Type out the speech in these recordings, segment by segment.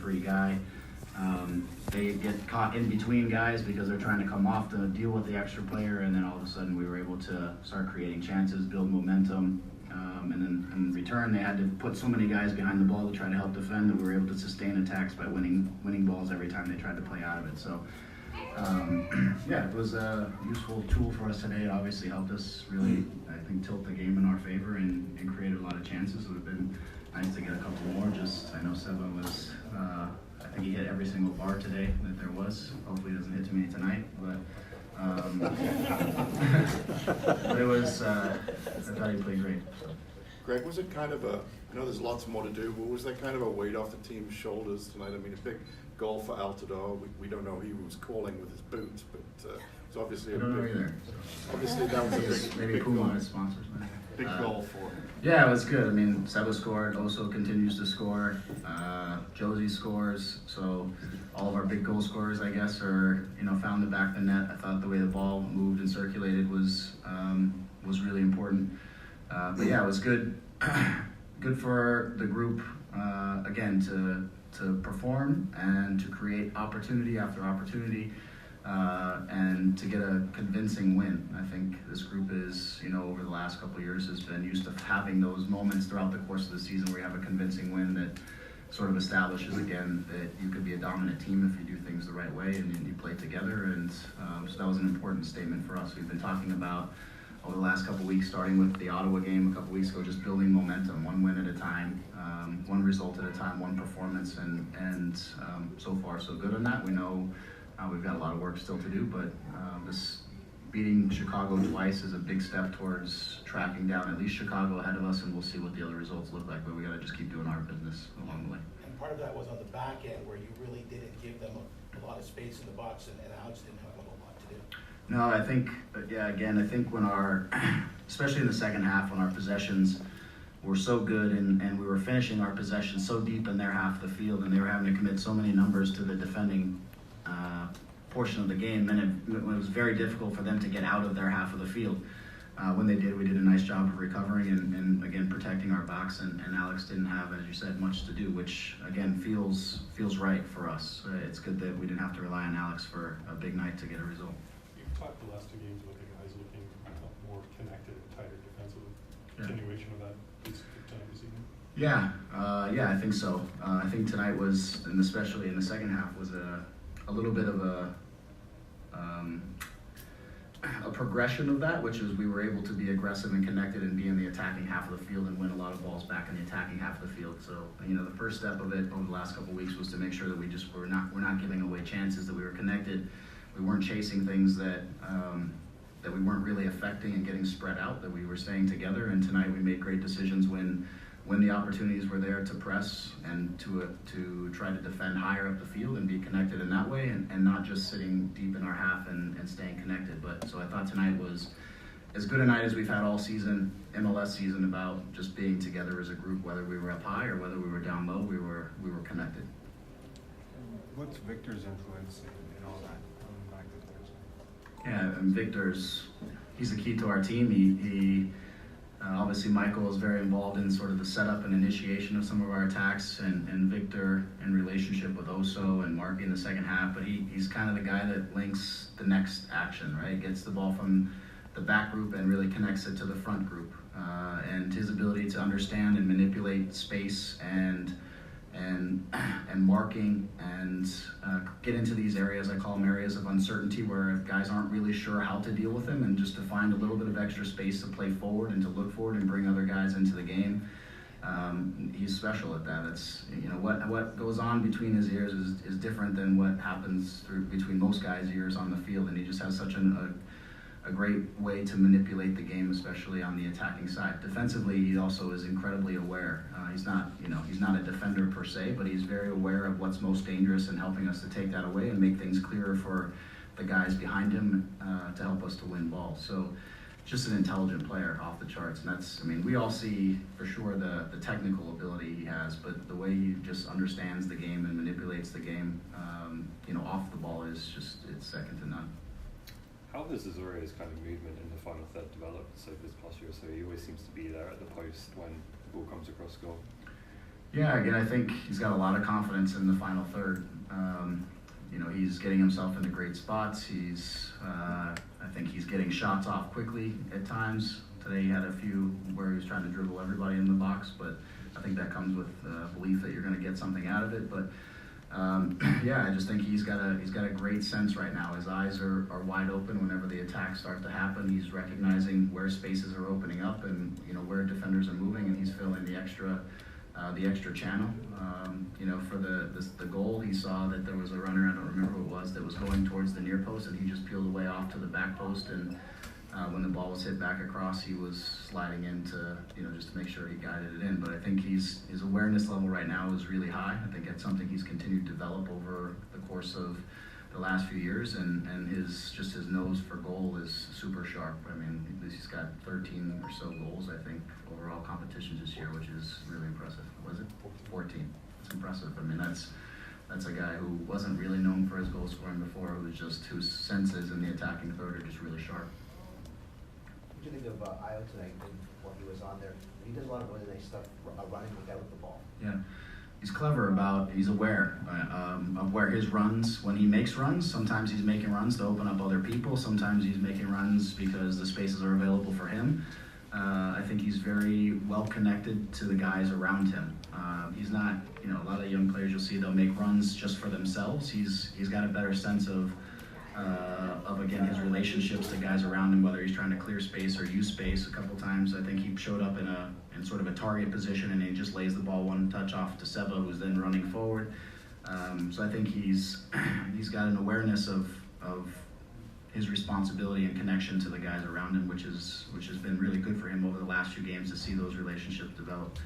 free guy. They get caught in between guys because they're trying to come off to deal with the extra player, and then all of a sudden we were able to start creating chances, build momentum, and then in return they had to put so many guys behind the ball to try to help defend that we were able to sustain attacks by winning balls every time they tried to play out of it. So yeah, it was a useful tool for us today. It obviously helped us really, I think, tilt the game in our favor and created a lot of chances. It would have been nice to get a couple more. I know Seba was, I think he hit every single bar today that there was. Hopefully he doesn't hit too many tonight, but but it was, I thought he played great. So. Greg, was it kind of I know there's lots more to do, but was there kind of a weight off the team's shoulders tonight? I mean, a big goal for Altidore. We don't know who he was calling with his boots, but it's obviously I don't know either. Obviously that was a maybe Puma is sponsors. Big goal for him. Yeah, it was good. I mean, Seba scored, Oso continues to score, Jozy scores, so all of our big goal scorers, I guess, are, found the back of the net. I thought the way the ball moved and circulated was really important. But yeah, it was good for the group, again, to perform and to create opportunity after opportunity, and to get a convincing win. I think this group is, over the last couple of years has been used to having those moments throughout the course of the season where you have a convincing win that sort of establishes again that you could be a dominant team if you do things the right way and you play together. And so that was an important statement for us. We've been talking about over the last couple of weeks, starting with the Ottawa game a couple of weeks ago, just building momentum, one win at a time, one result at a time, one performance, and so far so good on that. We know we've got a lot of work still to do, but this beating Chicago twice is a big step towards tracking down at least Chicago ahead of us, and we'll see what the other results look like, but we got to just keep doing our business along the way. And part of that was on the back end where you really didn't give them a lot of space in the box, and Alex didn't have a lot to do. No, I think, I think when especially in the second half, when our possessions were so good and we were finishing our possessions so deep in their half of the field, and they were having to commit so many numbers to the defending portion of the game, and it was very difficult for them to get out of their half of the field. When they did, we did a nice job of recovering and again, protecting our box, and Alex didn't have, as you said, much to do, which again, feels right for us. It's good that we didn't have to rely on Alex for a big night to get a result. You've talked the last two games about the guys looking more connected and tighter defensively. Continuation of that is time this evening? Yeah, I think so. I think tonight was, and especially in the second half, was a little bit of a progression of that, which is we were able to be aggressive and connected and be in the attacking half of the field and win a lot of balls back in the attacking half of the field. So, the first step of it over the last couple of weeks was to make sure that we're not giving away chances, that we were connected. We weren't chasing things that we weren't really affecting and getting spread out, that we were staying together. And tonight we made great decisions when the opportunities were there to press and to try to defend higher up the field and be connected in that way, and not just sitting deep in our half and staying connected. But so I thought tonight was as good a night as we've had all season, MLS season, about just being together as a group, whether we were up high or whether we were down low, we were connected. What's Victor's influence in all that? Back to Thursday. Yeah, and he's a key to our team. He obviously Michael is very involved in sort of the setup and initiation of some of our attacks, and Victor in relationship with Oso and Marky in the second half, but he's kind of the guy that links the next action, right? Gets the ball from the back group and really connects it to the front group. And his ability to understand and manipulate space and marking and get into these areas, I call them areas of uncertainty, where guys aren't really sure how to deal with them, and just to find a little bit of extra space to play forward and to look forward and bring other guys into the game. He's special at that. It's, what goes on between his ears is different than what happens between most guys' ears on the field, and he just has such a great way to manipulate the game, especially on the attacking side. Defensively, he also is incredibly aware. He's not a defender per se, but he's very aware of what's most dangerous and helping us to take that away and make things clearer for the guys behind him to help us to win balls. So just an intelligent player off the charts. And we all see for sure the technical ability he has, but the way he just understands the game and manipulates the game, off the ball is it's second to none. How does Azure's kind of movement in the final third develop so this past year? So he always seems to be there at the post when the ball comes across goal. Yeah, again, I think he's got a lot of confidence in the final third. You know, he's getting himself into great spots. I think he's getting shots off quickly at times. Today he had a few where he was trying to dribble everybody in the box, but I think that comes with belief that you're going to get something out of it. But yeah, I just think he's got a great sense right now. His eyes are wide open whenever the attacks start to happen. He's recognizing where spaces are opening up and, you know, where defenders are moving, and he's filling the extra channel. You know, for the goal, he saw that there was a runner, I don't remember who it was, that was going towards the near post, and he just peeled away off to the back post, and when the ball was hit back across, he was sliding in to, you know, just to make sure he guided it in. But I think his awareness level right now is really high. I think that's something he's continued to develop over the course of the last few years, and his nose for goal is super sharp. I mean, he's got 13 or so goals, I think, overall competitions this year, which is really impressive. Was it 14? It's impressive. I mean, that's a guy who wasn't really known for his goal scoring before, whose senses in the attacking third are just really sharp. What do you think of Wiel tonight when he was on there? He does a lot of really nice stuff running without the ball. Yeah. He's clever he's aware of where his runs, when he makes runs, sometimes he's making runs to open up other people, sometimes he's making runs because the spaces are available for him. I think he's very well connected to the guys around him. He's not, you know, a lot of young players you'll see, they'll make runs just for themselves. He's got a better sense of again, his relationships to guys around him, whether he's trying to clear space or use space. A couple times I think he showed up in sort of a target position, and he just lays the ball one touch off to Seba, who's then running forward. So I think he's got an awareness of his responsibility and connection to the guys around him, which has been really good for him over the last few games to see those relationships develop.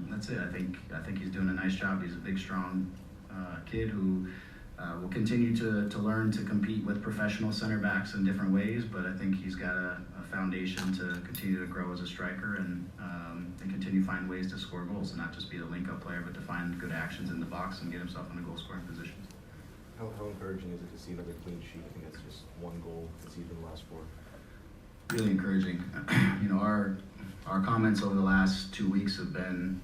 That's it. I think he's doing a nice job. He's a big, strong kid who will continue to learn to compete with professional center backs in different ways, but I think he's got a foundation to continue to grow as a striker and continue to find ways to score goals, and not just be the link-up player, but to find good actions in the box and get himself in a goal-scoring position. How encouraging is it to see another clean sheet? I think that's just one goal conceded in the last 4. Really encouraging. You know, our comments over the last 2 weeks have been,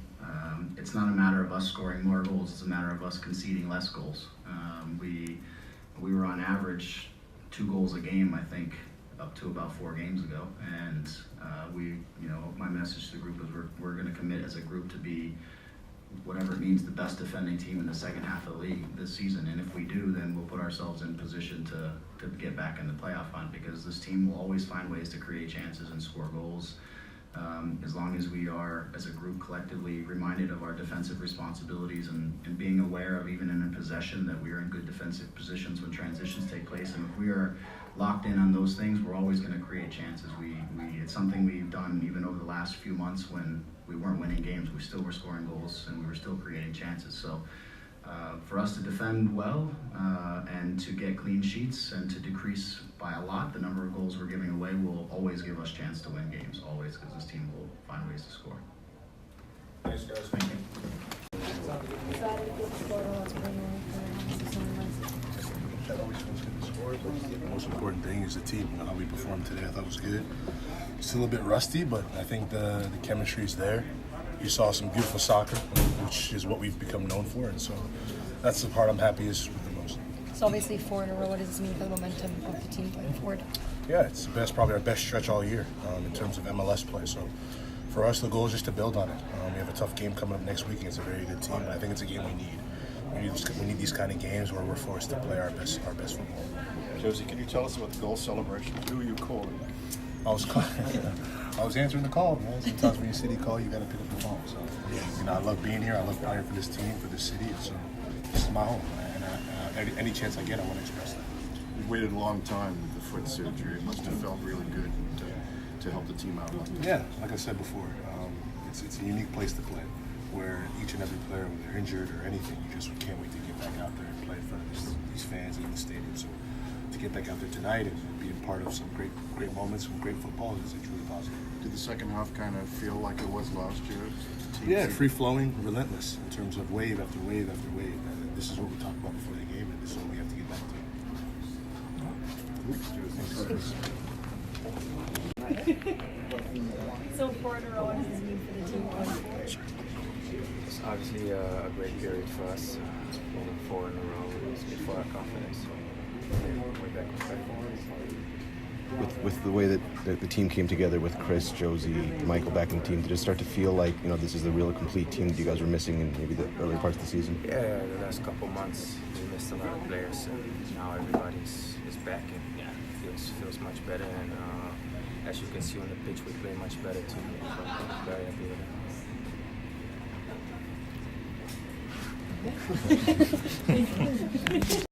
it's not a matter of us scoring more goals, it's a matter of us conceding less goals. We were on average 2 goals a game, I think, up to about 4 games ago, and you know, my message to the group is we're going to commit as a group to be, whatever it means, the best defending team in the second half of the league this season. And if we do, then we'll put ourselves in position to get back in the playoff hunt, because this team will always find ways to create chances and score goals. As long as we are, as a group, collectively reminded of our defensive responsibilities and being aware of, even in a possession, that we are in good defensive positions when transitions take place. And if we are locked in on those things, we're always going to create chances. It's something we've done even over the last few months when we weren't winning games. We still were scoring goals and we were still creating chances. So for us to defend well and to get clean sheets and to decrease by a lot the number of goals we're giving away will always give us a chance to win games, always, because this team will find ways to score. Thanks, guys. Thank you. That always feels good to score, but the most important thing is the team. You know, how we performed today, I thought was good. Still a bit rusty, but I think the chemistry is there. You saw some beautiful soccer, which is what we've become known for, and so that's the part I'm happiest with the most. So obviously 4 in a row, what does this mean for the momentum of the team going forward? Yeah, it's probably our best stretch all year in terms of MLS play. So for us, the goal is just to build on it. We have a tough game coming up next week against a very good team, and I think it's a game we need. We need these kind of games where we're forced to play our best football. Jozy, can you tell us about the goal celebration? Who are you calling? I was answering the call, man. Sometimes when you see the call, you got to pick up the phone. So, you know, I love being here. I love playing for this team, for this city. And so this is my home, and any chance I get, I want to express that. You've waited a long time with the foot surgery. It must have felt really good to help the team out. Yeah, like I said before, it's a unique place to play, where each and every player, when they're injured or anything, you just can't wait to get back out there and play in front of these fans in the stadium. So to get back out there tonight and be a part of some great moments, some great football is truly positive. Did the second half kind of feel like it was last year? Yeah, free-flowing, relentless in terms of wave after wave after wave. And this is what we talked about before the game, and this is what we have to get back to. So 4 in a row, what does this mean for the team going forward? It's obviously a great period for us. Winning 4 in a row is good for our confidence. So we're back on track. With the way that the team came together with Chris, Jozy, Michael back in the team, did it start to feel like, you know, this is the real complete team that you guys were missing in maybe the early parts of the season? Yeah, the last couple months we missed a lot of players, and now everybody's back, and yeah, it feels much better. And as you can see on the pitch, we play much better too. So I'm very happy with it.